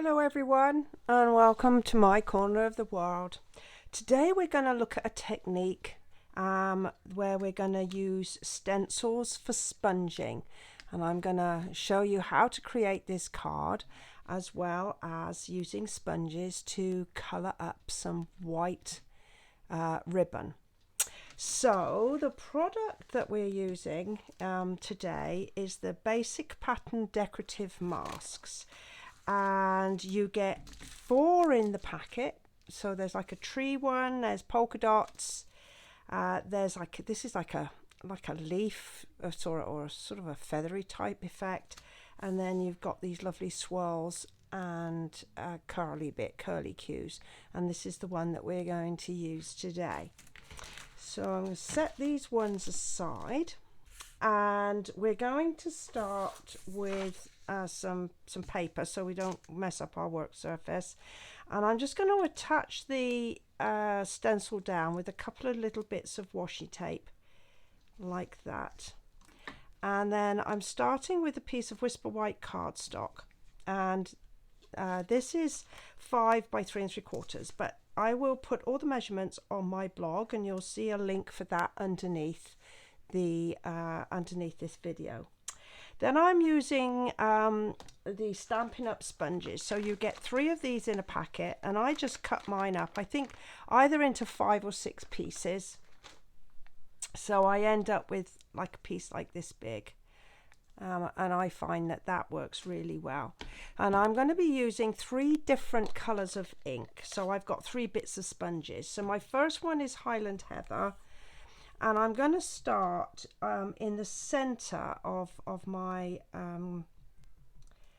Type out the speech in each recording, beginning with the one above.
Hello everyone and welcome to my corner of the world. Today we're going to look at a technique where we're going to use stencils for sponging, and I'm going to show you how to create this card as well as using sponges to colour up some white ribbon. So the product that we're using today is the Basic Pattern Decorative Masks, and you get 4 in the packet. So there's like a tree one, there's polka dots, there's like this is like a leaf or sort of a feathery type effect, and then you've got these lovely swirls and curly cues, and this is the one that we're going to use today. So I'm going to set these ones aside, and we're going to start with some paper so we don't mess up our work surface. And I'm just going to attach the stencil down with a couple of little bits of washi tape like that. And then I'm starting with a piece of Whisper White cardstock, and this is 5 by 3 3/4, but I will put all the measurements on my blog, and you'll see a link for that underneath this video. Then I'm using the Stampin' Up sponges. So you get 3 of these in a packet, and I just cut mine up, I think either into 5 or 6 pieces. So I end up with like a piece like this big. And I find that works really well. And I'm going to be using 3 different colours of ink. So I've got 3 bits of sponges. So my first one is Highland Heather, and I'm going to start in the centre of my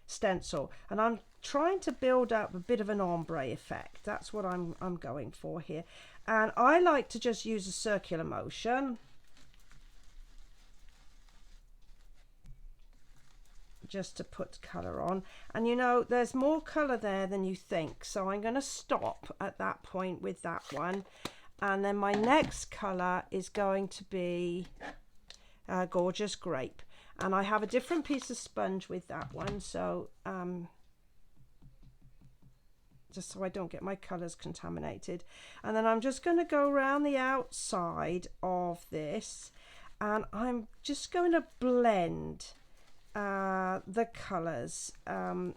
stencil, and I'm trying to build up a bit of an ombre effect. That's what I'm going for here, and I like to just use a circular motion just to put colour on. And you know, there's more colour there than you think, so I'm going to stop at that point with that one. And then my next colour is going to be Gorgeous Grape, and I have a different piece of sponge with that one, so just so I don't get my colours contaminated. And then I'm just going to go around the outside of this, and I'm just going to blend the colours a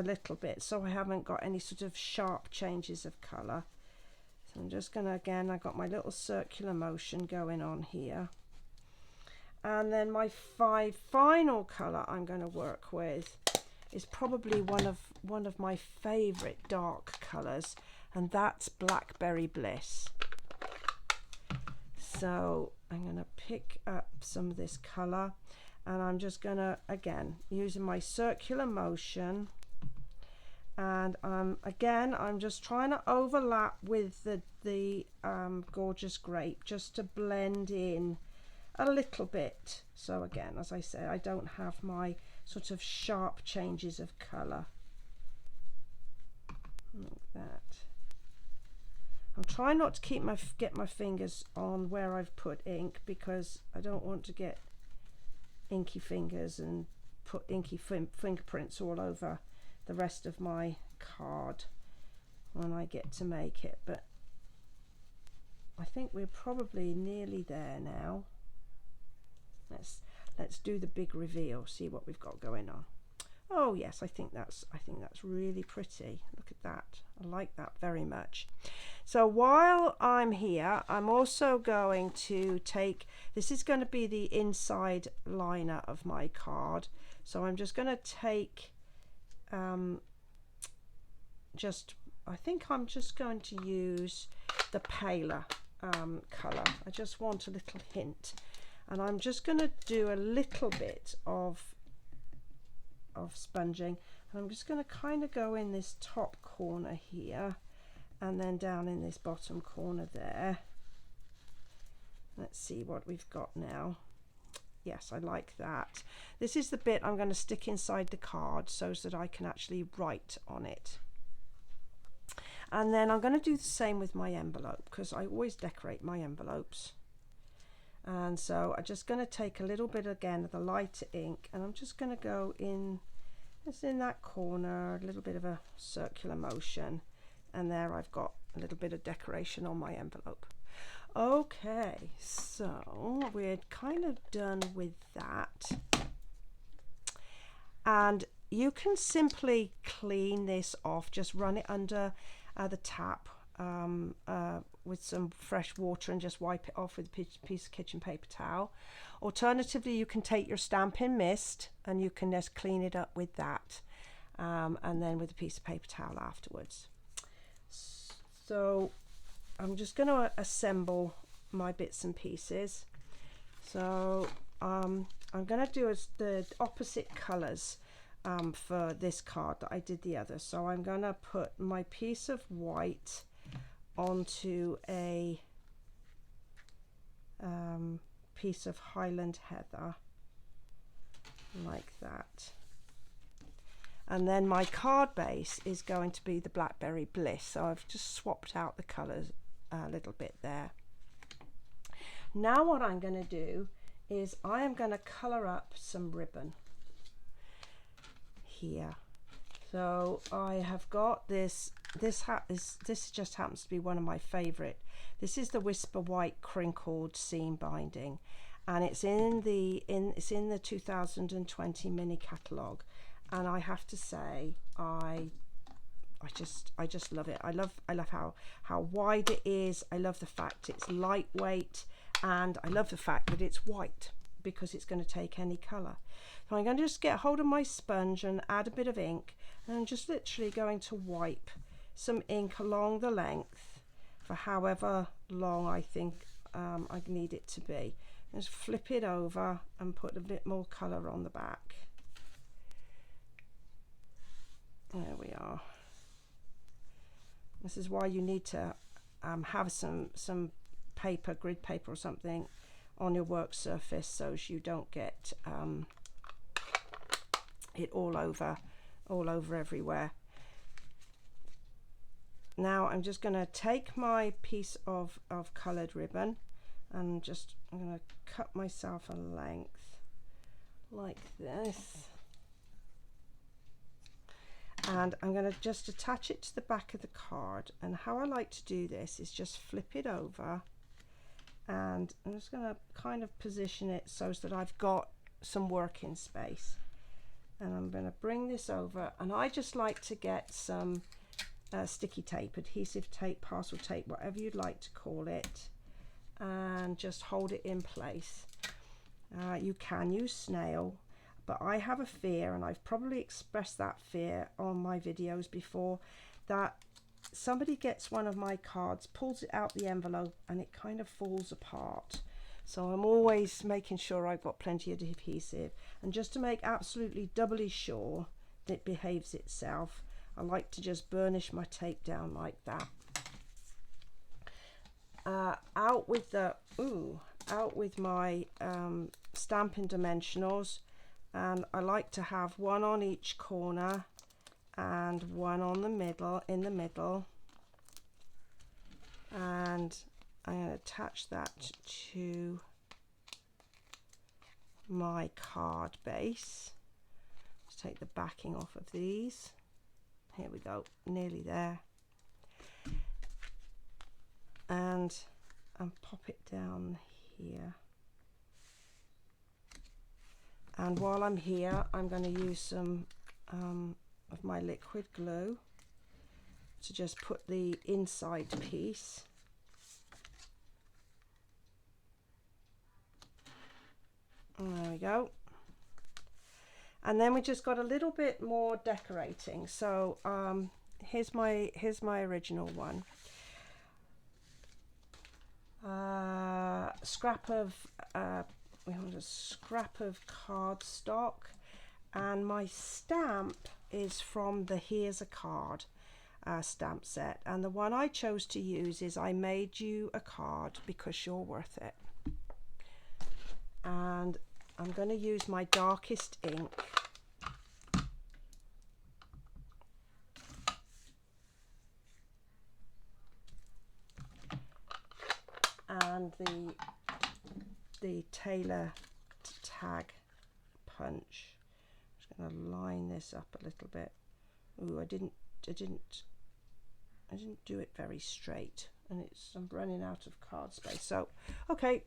little bit, so I haven't got any sort of sharp changes of colour. So I'm just going to, again, I got my little circular motion going on here. And then my final colour I'm going to work with is probably one of my favourite dark colours, and that's Blackberry Bliss. So I'm going to pick up some of this colour, and I'm just going to, again, using my circular motion, and again, I'm just trying to overlap with the Gorgeous Grape just to blend in a little bit. So again, as I said, I don't have my sort of sharp changes of colour like that. I'm trying not to get my fingers on where I've put ink, because I don't want to get inky fingers and put inky fingerprints all over the rest of my card when I get to make it. But I think we're probably nearly there now. Let's do the big reveal, see what we've got going on. Oh yes, I think that's really pretty. Look at that. I like that very much. So while I'm here, I'm also going to take, this is going to be the inside liner of my card. So I'm just going to take I think I'm just going to use the paler colour. I just want a little hint, and I'm just going to do a little bit of sponging, and I'm just going to kind of go in this top corner here, and then down in this bottom corner there. Let's see what we've got now. Yes, I like that. This is the bit I'm going to stick inside the card so that I can actually write on it. And then I'm going to do the same with my envelope, because I always decorate my envelopes. And so I'm just going to take a little bit again of the lighter ink, and I'm just going to go in just in that corner, a little bit of a circular motion, and there I've got a little bit of decoration on my envelope. Okay, so we're kind of done with that, and you can simply clean this off, just run it under the tap with some fresh water and just wipe it off with a piece of kitchen paper towel. Alternatively, you can take your stamping mist and you can just clean it up with that, and then with a piece of paper towel afterwards. So I'm just going to assemble my bits and pieces. So I'm going to do the opposite colours for this card that I did the other. So I'm going to put my piece of white onto a piece of Highland Heather like that, and then my card base is going to be the Blackberry Bliss. So I've just swapped out the colours a little bit there. Now what I'm going to do is I am going to colour up some ribbon here. So I have got this just happens to be one of my favourite. This is the Whisper White crinkled seam binding, and it's in the 2020 mini catalogue, and I have to say I just love it. I love how wide it is. I love the fact it's lightweight, and I love the fact that it's white because it's going to take any colour. So I'm going to just get hold of my sponge and add a bit of ink, and I'm just literally going to wipe some ink along the length for however long I think I need it to be. Just flip it over and put a bit more colour on the back. There we are. This is why you need to have some paper, grid paper or something on your work surface, so as you don't get it all over everywhere. Now I'm just going to take my piece of coloured ribbon and I'm going to cut myself a length like this, and I'm going to just attach it to the back of the card. And how I like to do this is just flip it over, and I'm just going to kind of position it so that I've got some working space. And I'm going to bring this over, and I just like to get some sticky tape, adhesive tape, parcel tape, whatever you'd like to call it, and just hold it in place. You can use snail, but I have a fear, and I've probably expressed that fear on my videos before, that somebody gets one of my cards, pulls it out the envelope, and it kind of falls apart. So I'm always making sure I've got plenty of adhesive, and just to make absolutely doubly sure that it behaves itself, I like to just burnish my tape down like that. Out with my stamping dimensionals, and I like to have one on each corner and one on the middle, in the middle, and I'm going to attach that to my card base. Just take the backing off of these. Here we go, nearly there. And pop it down here. And while I'm here, I'm going to use some of my liquid glue to just put the inside piece. And there we go. And then we just got a little bit more decorating. So here's my original one. We want a scrap of cardstock, and my stamp is from the Here's a Card stamp set, and the one I chose to use is I Made You a Card Because You're Worth It. And I'm going to use my darkest ink, and the Taylor tag punch. I'm just gonna line this up a little bit. Ooh, I didn't do it very straight, and I'm running out of card space. So, okay,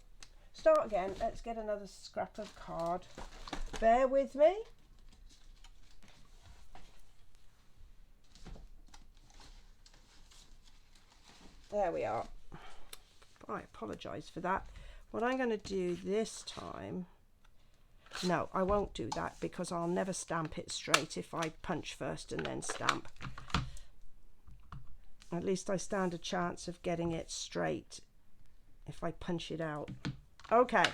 start again. Let's get another scrap of card. Bear with me. There we are. I apologise for that. What I'm going to do this time, no, I won't do that because I'll never stamp it straight if I punch first and then stamp. At least I stand a chance of getting it straight if I punch it out. Okay.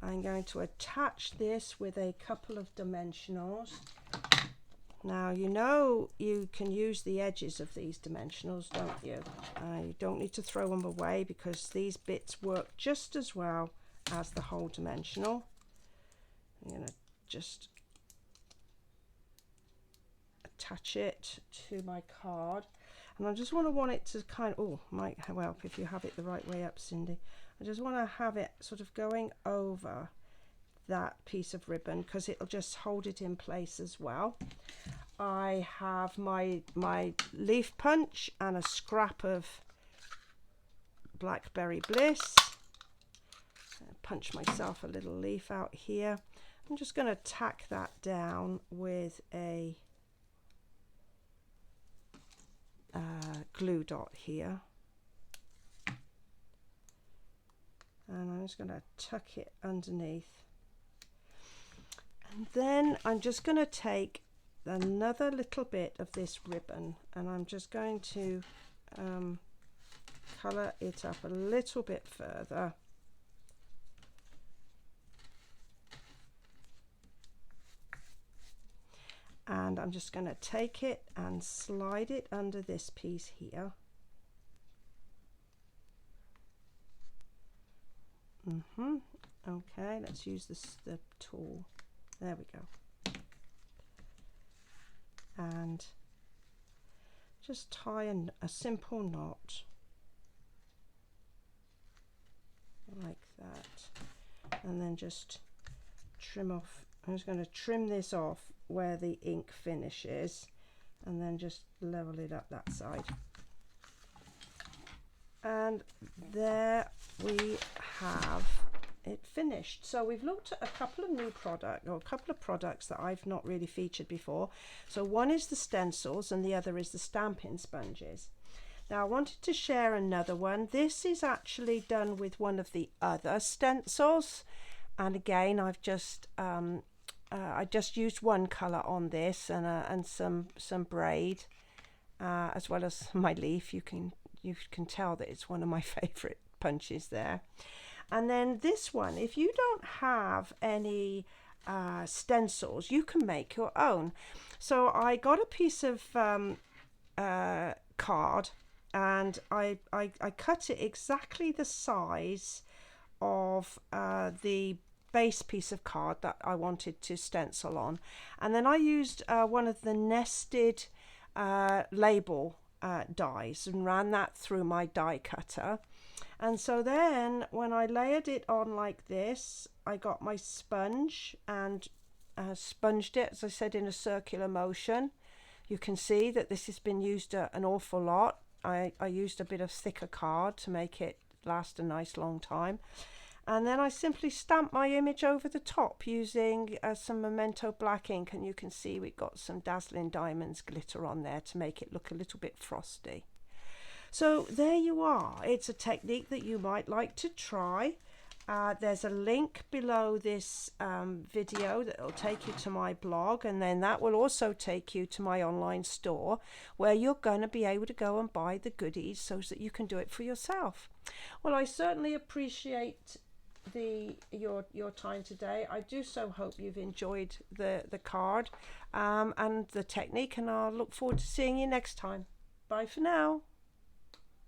I'm going to attach this with a couple of dimensionals. Now, you know you can use the edges of these dimensionals, don't you? You don't need to throw them away because these bits work just as well as the whole dimensional. I'm going to just attach it to my card. And I just want it to kind of, oh, might help if you have it the right way up, Cindy. I just want to have it sort of going over that piece of ribbon because it'll just hold it in place as well. I have my leaf punch and a scrap of Blackberry Bliss. Punch myself a little leaf out here. I'm just going to tack that down with a glue dot here. And I'm just going to tuck it underneath. And then I'm just going to take another little bit of this ribbon and I'm just going to colour it up a little bit further. And I'm just going to take it and slide it under this piece here. Okay, let's use the tool. There we go. And just tie a simple knot like that, and then just trim off. I'm just going to trim this off where the ink finishes and then just level it up that side. And there we have it finished. So we've looked at a couple of new products that I've not really featured before. So one is the stencils and the other is the stamping sponges. Now I wanted to share another one. This is actually done with one of the other stencils, and again I've just I just used one colour on this and some braid as well as my leaf. You can tell that it's one of my favourite punches there. And then this one, if you don't have any stencils, you can make your own. So I got a piece of card and I cut it exactly the size of the base piece of card that I wanted to stencil on. And then I used one of the nested label dies and ran that through my die cutter. And so then when I layered it on like this, I got my sponge and sponged it, as I said, in a circular motion. You can see that this has been used an awful lot. I used a bit of thicker card to make it last a nice long time. And then I simply stamped my image over the top using some Memento black ink, and you can see we've got some Dazzling Diamonds glitter on there to make it look a little bit frosty. So there you are. It's a technique that you might like to try. There's a link below this video that will take you to my blog, and then that will also take you to my online store where you're going to be able to go and buy the goodies so that you can do it for yourself. Well, I certainly appreciate your time today. I do so hope you've enjoyed the card and the technique, and I'll look forward to seeing you next time. Bye for now.